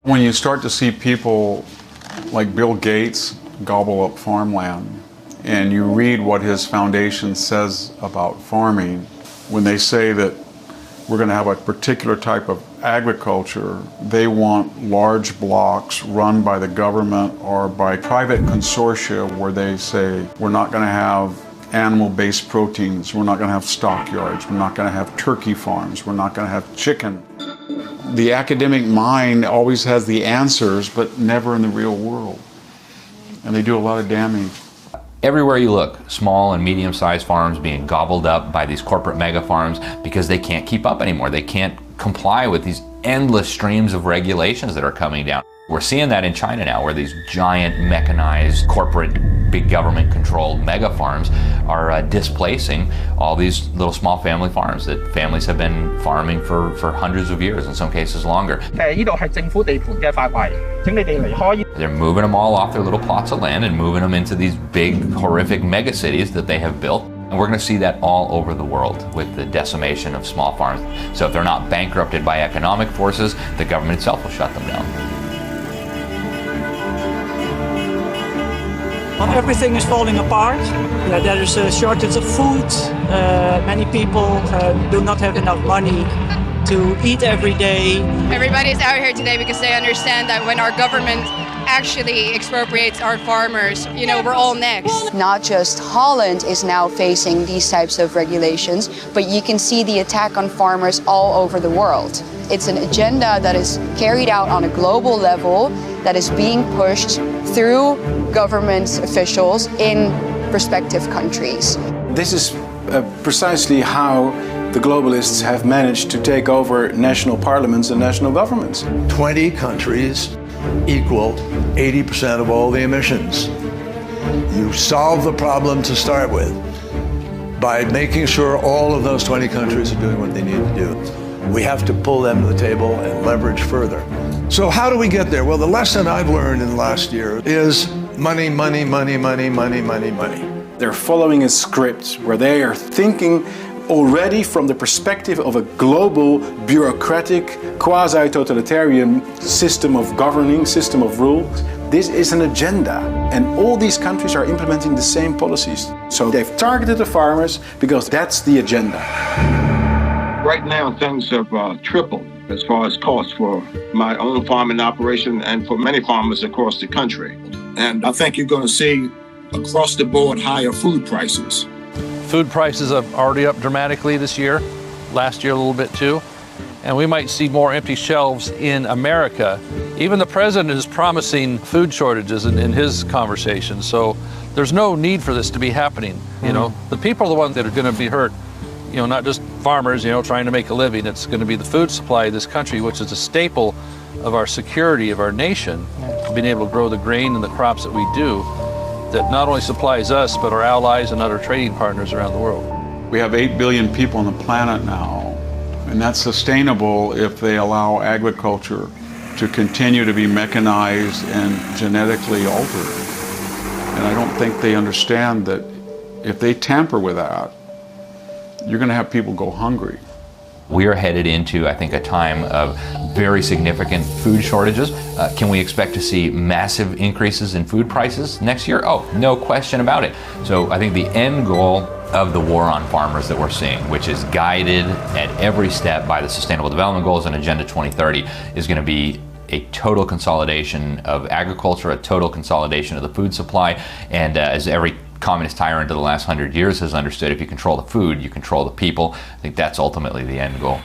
When you start to see people like Bill Gates gobble up farmland, and you read what his foundation says about farming, when they say that we're going to have a particular type of agriculture, they want large blocks run by the government or by private consortia where they say we're not going to have animal-based proteins, we're not going to have stockyards, we're not going to have turkey farms, we're not going to have chicken. The academic mind always has the answers, but never in the real world. And they do a lot of damage. Everywhere you look, small and medium-sized farms being gobbled up by these corporate mega farms because they can't keep up anymore. They can't comply with these endless streams of regulations that are coming down. We're seeing that in China now, where these giant mechanized corporate, big government-controlled mega farms are displacing all these little small family farms that families have been farming for hundreds of years, in some cases longer. They're moving them all off their little plots of land and moving them into these big, horrific mega cities that they have built. And we're going to see that all over the world with the decimation of small farms. So if they're not bankrupted by economic forces, the government itself will shut them down. Everything is falling apart. There is a shortage of food. Many people do not have enough money to eat every day. Everybody's out here today because they understand that when our government actually expropriates our farmers, you know, we're all next. Not just Holland is now facing these types of regulations, but you can see the attack on farmers all over the world. It's an agenda that is carried out on a global level, that is being pushed through government officials in respective countries. This is precisely how the globalists have managed to take over national parliaments and national governments. 20 countries equal 80% of all the emissions. You solve the problem to start with by making sure all of those 20 countries are doing what they need to do. We have to pull them to the table and leverage further. So how do we get there? Well, the lesson I've learned in the last year is money, money, money, money, money, money, money. They're following a script where they are thinking already from the perspective of a global, bureaucratic, quasi-totalitarian system of governing, system of rules. This is an agenda, and all these countries are implementing the same policies. So they've targeted the farmers because that's the agenda. Right now, things have tripled as far as costs for my own farming operation and for many farmers across the country. And I think you're going to see across the board higher food prices. Food prices are already up dramatically this year, last year a little bit too, and we might see more empty shelves in America. Even the president is promising food shortages in his conversations, so there's no need for this to be happening. You know, the people are the ones that are going to be hurt. You know, not just farmers, you know, trying to make a living. It's going to be the food supply of this country, which is a staple of our security of our nation, being able to grow the grain and the crops that we do, that not only supplies us, but our allies and other trading partners around the world. We have 8 billion people on the planet now, and that's sustainable if they allow agriculture to continue to be mechanized and genetically altered. And I don't think they understand that if they tamper with that, you're going to have people go hungry. We are headed into, I think, a time of very significant food shortages. Can we expect to see massive increases in food prices next year? Oh, no question about it. So I think the end goal of the war on farmers that we're seeing, which is guided at every step by the Sustainable Development Goals and Agenda 2030, is going to be a total consolidation of agriculture, a total consolidation of the food supply, and as every communist tyrant of the last 100 years has understood, if you control the food, you control the people. I think that's ultimately the end goal.